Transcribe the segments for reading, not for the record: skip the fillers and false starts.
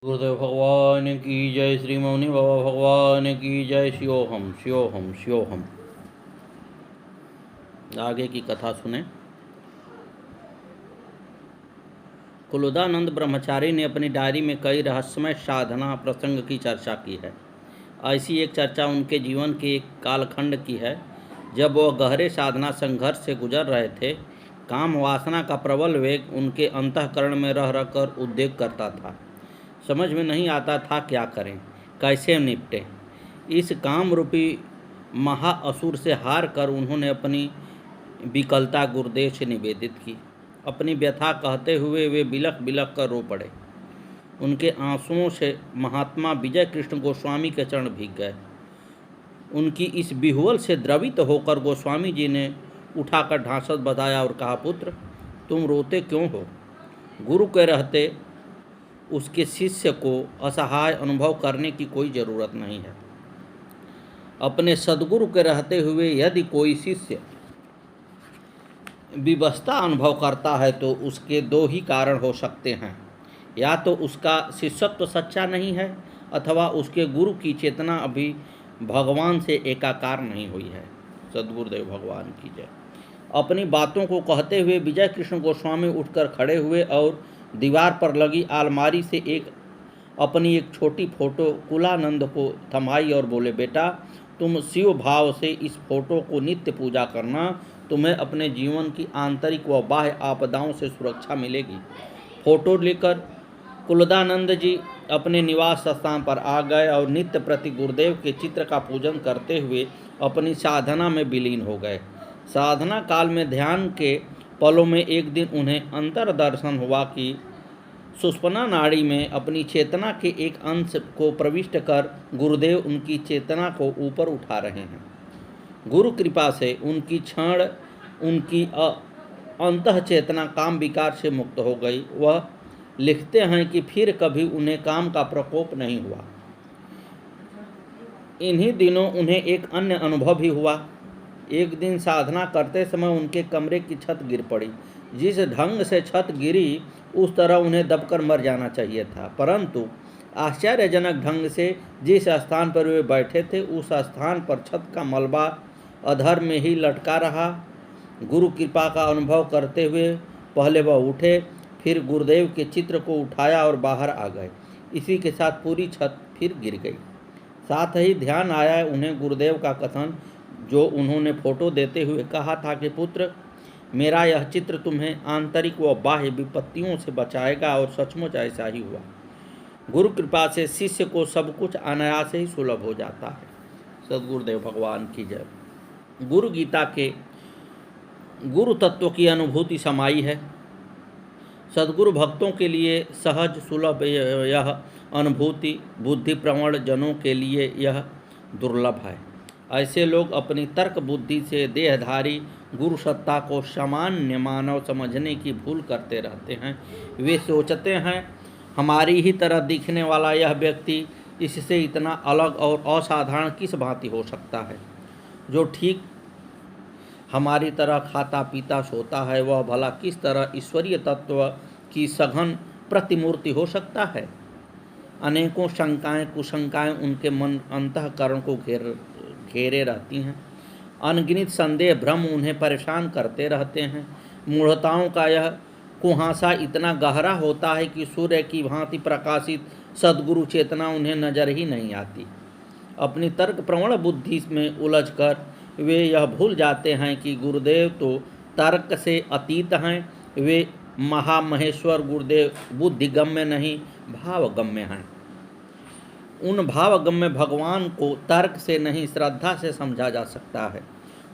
गुरुदेव भगवान की जय। श्री मौनी बाबा भगवान की जय। शिवोहम शिवोहम शिवोहम। आगे की कथा सुने। कुलदानंद ब्रह्मचारी ने अपनी डायरी में कई रहस्यमय साधना प्रसंग की चर्चा की है। ऐसी एक चर्चा उनके जीवन के एक कालखंड की है जब वह गहरे साधना संघर्ष से गुजर रहे थे। काम वासना का प्रबल वेग उनके अंतःकरण में रह रहकर उद्वेग करता था। समझ में नहीं आता था क्या करें, कैसे निपटें। इस काम रूपी महाअसुर से हार कर उन्होंने अपनी विकलता गुरुदेव से निवेदित की। अपनी व्यथा कहते हुए वे बिलख बिलख कर रो पड़े। उनके आंसुओं से महात्मा विजय कृष्ण गोस्वामी के चरण भीग गए। उनकी इस विह्वल से द्रवित होकर गोस्वामी जी ने उठाकर ढांसत बताया और कहा, पुत्र तुम रोते क्यों हो? गुरु के रहते उसके शिष्य को असहाय अनुभव करने की कोई ज़रूरत नहीं है। अपने सद्गुरु के रहते हुए यदि कोई शिष्य विवशता अनुभव करता है तो उसके दो ही कारण हो सकते हैं। या तो उसका शिष्यत्व सच्चा नहीं है अथवा उसके गुरु की चेतना अभी भगवान से एकाकार नहीं हुई है। सद्गुरुदेव भगवान की जय। अपनी बातों को कहते हुए विजय कृष्ण गोस्वामी उठकर खड़े हुए और दीवार पर लगी अलमारी से अपनी एक छोटी फोटो कुलानंद को थमाई और बोले, बेटा तुम शिव भाव से इस फोटो को नित्य पूजा करना। तुम्हें अपने जीवन की आंतरिक व बाह्य आपदाओं से सुरक्षा मिलेगी। फोटो लेकर कुलदानंद जी अपने निवास स्थान पर आ गए और नित्य प्रति गुरुदेव के चित्र का पूजन करते हुए अपनी साधना में विलीन हो गए। साधना काल में ध्यान के पलों में एक दिन उन्हें अंतर्दर्शन हुआ कि सुषुम्ना नाड़ी में अपनी चेतना के एक अंश को प्रविष्ट कर गुरुदेव उनकी चेतना को ऊपर उठा रहे हैं। गुरु कृपा से उनकी अंतः चेतना काम विकार से मुक्त हो गई। वह लिखते हैं कि फिर कभी उन्हें काम का प्रकोप नहीं हुआ। इन्हीं दिनों उन्हें एक अन्य अनुभव भी हुआ। एक दिन साधना करते समय उनके कमरे की छत गिर पड़ी। जिस ढंग से छत गिरी उस तरह उन्हें दबकर मर जाना चाहिए था, परंतु आश्चर्यजनक ढंग से जिस स्थान पर वे बैठे थे उस स्थान पर छत का मलबा अधर में ही लटका रहा। गुरु कृपा का अनुभव करते हुए पहले वह उठे, फिर गुरुदेव के चित्र को उठाया और बाहर आ गए। इसी के साथ पूरी छत फिर गिर गई। साथ ही ध्यान आया उन्हें गुरुदेव का कथन जो उन्होंने फोटो देते हुए कहा था कि पुत्र मेरा यह चित्र तुम्हें आंतरिक व बाह्य विपत्तियों से बचाएगा, और सचमुच ऐसा ही हुआ। गुरु कृपा से शिष्य को सब कुछ अनायास ही सुलभ हो जाता है। सद्गुरुदेव भगवान की जय। गुरु गीता के गुरु तत्व की अनुभूति समाई है। सद्गुरु भक्तों के लिए सहज सुलभ यह अनुभूति बुद्धि प्रवण जनों के लिए यह दुर्लभ है। ऐसे लोग अपनी तर्क बुद्धि से देहधारी गुरु सत्ता को सामान्य मानव समझने की भूल करते रहते हैं। वे सोचते हैं हमारी ही तरह दिखने वाला यह व्यक्ति इससे इतना अलग और असाधारण किस भांति हो सकता है। जो ठीक हमारी तरह खाता पीता सोता है वह भला किस तरह ईश्वरीय तत्व की सघन प्रतिमूर्ति हो सकता है। अनेकों शंकाएं कुशंकाएं उनके मन अंतःकरण को घेरे रहती हैं। अनगिनत संदेह भ्रम उन्हें परेशान करते रहते हैं। मूढ़ताओं का यह कुहासा इतना गहरा होता है कि सूर्य की भांति प्रकाशित सद्गुरु चेतना उन्हें नजर ही नहीं आती। अपनी तर्क प्रवण बुद्धि में उलझकर वे यह भूल जाते हैं कि गुरुदेव तो तर्क से अतीत हैं। वे महामहेश्वर गुरुदेव बुद्धिगम्य नहीं भावगम्य हैं। उन भावगम्य भगवान को तर्क से नहीं श्रद्धा से समझा जा सकता है।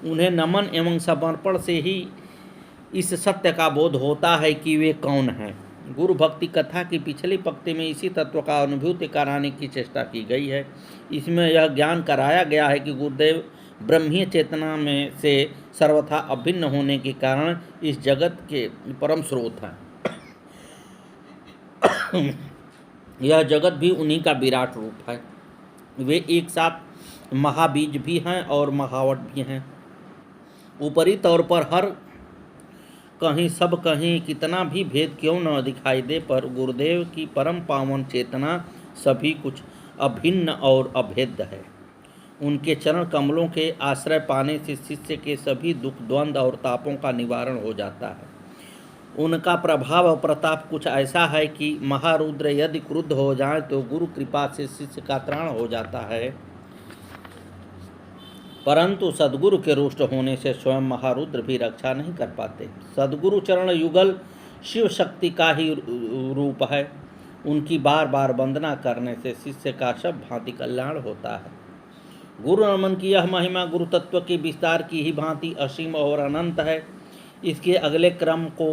उन्हें नमन एवं समर्पण से ही इस सत्य का बोध होता है कि वे कौन हैं। गुरु भक्ति कथा की पिछली पंक्ति में इसी तत्व का अनुभूति कराने की चेष्टा की गई है। इसमें यह ज्ञान कराया गया है कि गुरुदेव ब्रह्मीय चेतना में से सर्वथा अभिन्न होने के कारण इस जगत के परम स्रोत हैं। यह जगत भी उन्हीं का विराट रूप है। वे एक साथ महाबीज भी हैं और महावट भी हैं। ऊपरी तौर पर हर कहीं सब कहीं कितना भी भेद क्यों न दिखाई दे, पर गुरुदेव की परम पावन चेतना सभी कुछ अभिन्न और अभेद्य है। उनके चरण कमलों के आश्रय पाने से शिष्य के सभी दुख द्वंद्व और तापों का निवारण हो जाता है। उनका प्रभाव और प्रताप कुछ ऐसा है कि महारुद्र यदि क्रुद्ध हो जाए तो गुरु कृपा से शिष्य का त्राण हो जाता है, परंतु सद्गुरु के रुष्ट होने से स्वयं महारुद्र भी रक्षा नहीं कर पाते। सद्गुरु चरण युगल शिव शक्ति का ही रूप है। उनकी बार बार वंदना करने से शिष्य का सब भांति कल्याण होता है। गुरु नमन की यह महिमा गुरु तत्व के विस्तार की ही भांति असीम और अनंत है। इसके अगले क्रम को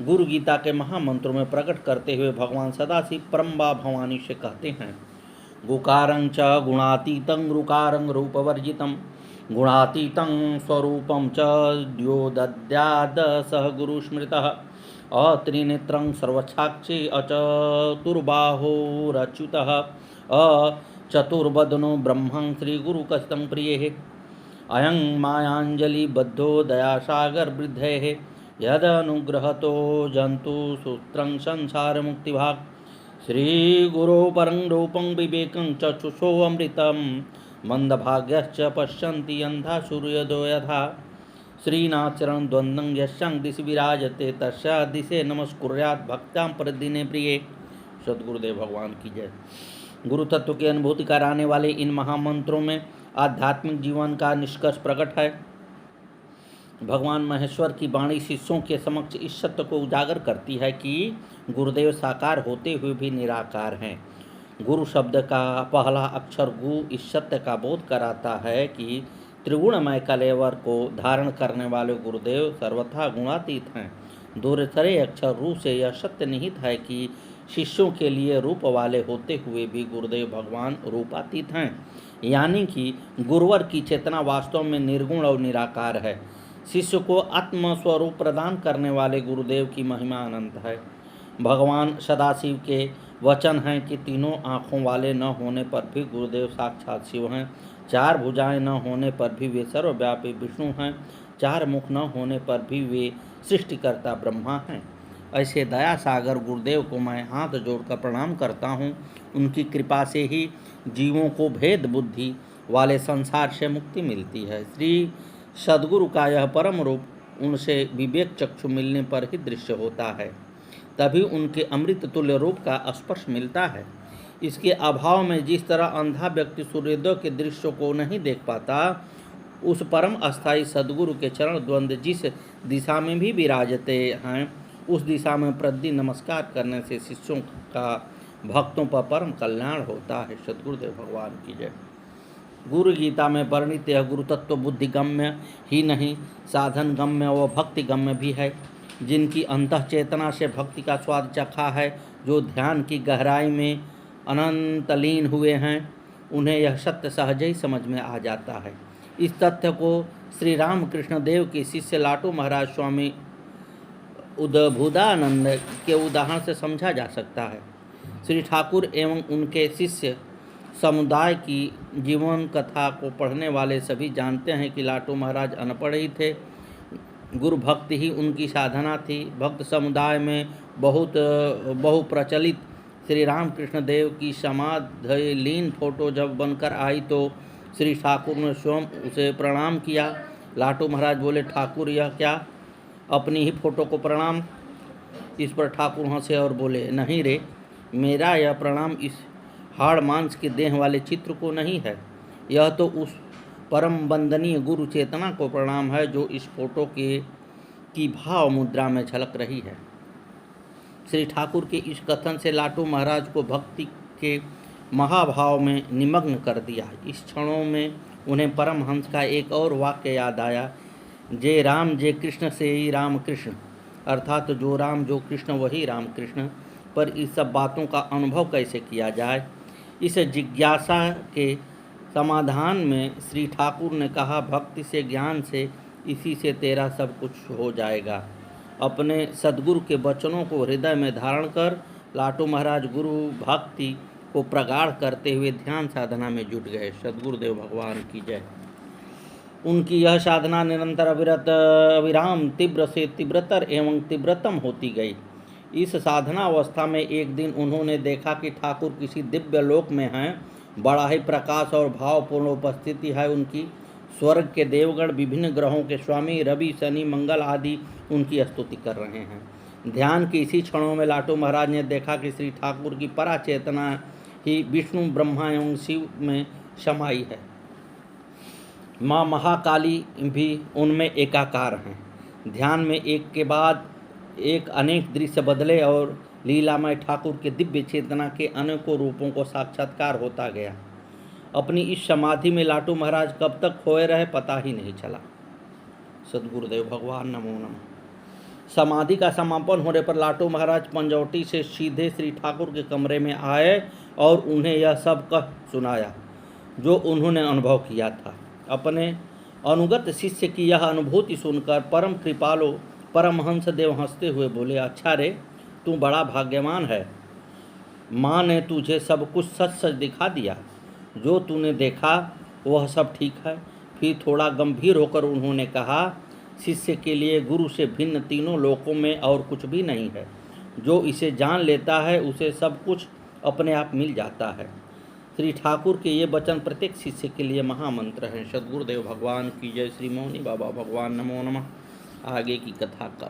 गुरु गीता के महामंत्रों में प्रकट करते हुए भगवान सदाशिव परम्बा भवानी से कहते हैं। गुकारं च गुणातीतं रुकारं रूपवर्जितं गुणातीतं स्वरूपं च द्योदद्याद सह गुरुस्मृतः अत्रिनेत्रं सर्वसाक्षी अचतुर्बाहुरच्युतः अचतुर्वदनो ब्रह्मं श्रीगुरुकथितं प्रियः अयं मायाञ्जलिबद्धो दयासागरवृद्धेः यदनुग्रहतो जन्तु सूत्रं संसारमुक्तिभाक् श्रीगुरो परं रूपं विवेकं चक्षुषोऽमृतं मंदभाग्यश्च पश्यन्ति अंधा सूर्योदयो यथा श्रीनाथचरण द्वन्द्वं यस्यां दिशि विराजते तस्या दिशे नमस्कुर्यात् भक्तां प्रतिदिने प्रिये। सद्गुरुदेव भगवान की जय। गुरु तत्व की अनुभूति कराने वाले इन महामंत्रों में आध्यात्मिक जीवन का निष्कर्ष प्रकट है। भगवान महेश्वर की वाणी शिष्यों के समक्ष इस सत्य को उजागर करती है कि गुरुदेव साकार होते हुए भी निराकार हैं। गुरु शब्द का पहला अक्षर गु इस सत्य का बोध कराता है कि त्रिगुणमय कलेवर को धारण करने वाले गुरुदेव सर्वथा गुणातीत हैं। दूसरे अक्षर रू से यह सत्य निहित है कि शिष्यों के लिए रूप वाले होते हुए भी गुरुदेव भगवान रूपातीत हैं, यानी कि गुरुवर की चेतना वास्तव में निर्गुण और निराकार है। शिष्य को आत्म स्वरूप प्रदान करने वाले गुरुदेव की महिमा अनंत है। भगवान सदाशिव के वचन हैं कि तीनों आँखों वाले न होने पर भी गुरुदेव साक्षात शिव हैं, चार भुजाएं न होने पर भी वे सर्वव्यापी विष्णु हैं, चार मुख न होने पर भी वे सृष्टिकर्ता ब्रह्मा हैं। ऐसे दया सागर गुरुदेव को मैं हाथ जोड़कर प्रणाम करता हूँ। उनकी कृपा से ही जीवों को भेद बुद्धि वाले संसार से मुक्ति मिलती है। श्री सद्गुरु का यह परम रूप उनसे विवेक चक्षु मिलने पर ही दृश्य होता है, तभी उनके अमृत तुल्य रूप का स्पर्श मिलता है। इसके अभाव में जिस तरह अंधा व्यक्ति सूर्योदय के दृश्य को नहीं देख पाता, उस परम अस्थायी सद्गुरु के चरण द्वंद्व जिस दिशा में भी विराजते हैं, उस दिशा में प्रतिदिन नमस्कार करने से शिष्यों का भक्तों पर परम कल्याण होता है। सद्गुरुदेव भगवान की जय। गुरु गीता में वर्णित यह गुरु तत्व बुद्धि गम्य ही नहीं, साधन गम्य व भक्ति गम्य भी है। जिनकी अंतः चेतना से भक्ति का स्वाद चखा है, जो ध्यान की गहराई में अनंतलीन हुए हैं, उन्हें यह सत्य सहज ही समझ में आ जाता है। इस तथ्य को श्री रामकृष्ण देव के शिष्य लाटू महाराज स्वामी उद्भुदानंद के उदाहरण से समझा जा सकता है। श्री ठाकुर एवं उनके शिष्य समुदाय की जीवन कथा को पढ़ने वाले सभी जानते हैं कि लाटू महाराज अनपढ़ ही थे। गुरु भक्ति ही उनकी साधना थी। भक्त समुदाय में बहुप्रचलित श्री रामकृष्ण देव की समाधि लीन फोटो जब बनकर आई तो श्री ठाकुर ने स्वयं उसे प्रणाम किया। लाटू महाराज बोले, ठाकुर यह क्या, अपनी ही फोटो को प्रणाम। इस पर ठाकुर हंसे और बोले, नहीं रे, मेरा यह प्रणाम इस हाड़ मांस के देह वाले चित्र को नहीं है, यह तो उस परम वंदनीय गुरु चेतना को प्रणाम है जो इस फोटो की भाव मुद्रा में झलक रही है। श्री ठाकुर के इस कथन से लाटू महाराज को भक्ति के महाभाव में निमग्न कर दिया। इस क्षणों में उन्हें परमहंस का एक और वाक्य याद आया, जे राम जे कृष्ण से ही राम कृष्ण, अर्थात जो राम जो कृष्ण वही राम कृष्ण। पर इस सब बातों का अनुभव कैसे किया जाए, इस जिज्ञासा के समाधान में श्री ठाकुर ने कहा, भक्ति से ज्ञान से इसी से तेरा सब कुछ हो जाएगा। अपने सद्गुरु के वचनों को हृदय में धारण कर लाटू महाराज गुरु भक्ति को प्रगाढ़ करते हुए ध्यान साधना में जुट गए। सद्गुरुदेव भगवान की जय। उनकी यह साधना निरंतर अविराम तीव्र से तीव्रतर एवं तीव्रतम होती गई। इस साधना अवस्था में एक दिन उन्होंने देखा कि ठाकुर किसी दिव्य लोक में हैं। बड़ा ही प्रकाश और भावपूर्ण उपस्थिति है उनकी। स्वर्ग के देवगण, विभिन्न ग्रहों के स्वामी रवि, शनि, मंगल आदि उनकी स्तुति कर रहे हैं। ध्यान के इसी क्षणों में लाटू महाराज ने देखा कि श्री ठाकुर की परा चेतना ही विष्णु, ब्रह्मा एवं शिव में समाई है। माँ महाकाली भी उनमें एकाकार हैं। ध्यान में एक के बाद एक अनेक दृश्य बदले और लीलामय ठाकुर के दिव्य चेतना के अनेकों रूपों को साक्षात्कार होता गया। अपनी इस समाधि में लाटू महाराज कब तक खोए रहे पता ही नहीं चला। सद्गुरुदेव भगवान नमो नमः। समाधि का समापन होने पर लाटू महाराज पंजौटी से सीधे श्री ठाकुर के कमरे में आए और उन्हें यह सब कह सुनाया जो उन्होंने अनुभव किया था। अपने अनुगत शिष्य की यह अनुभूति सुनकर परम कृपालु परमहंस देव हंसते हुए बोले, अच्छा रे, तू बड़ा भाग्यवान है। माँ ने तुझे सब कुछ सच सच दिखा दिया। जो तूने देखा वह सब ठीक है। फिर थोड़ा गंभीर होकर उन्होंने कहा, शिष्य के लिए गुरु से भिन्न तीनों लोकों में और कुछ भी नहीं है। जो इसे जान लेता है उसे सब कुछ अपने आप मिल जाता है। श्री ठाकुर के ये वचन प्रत्येक शिष्य के लिए महामंत्र हैं। सद्गुरुदेव भगवान की जय। श्री मौनी बाबा भगवान नमो नमः। आगे की कथा का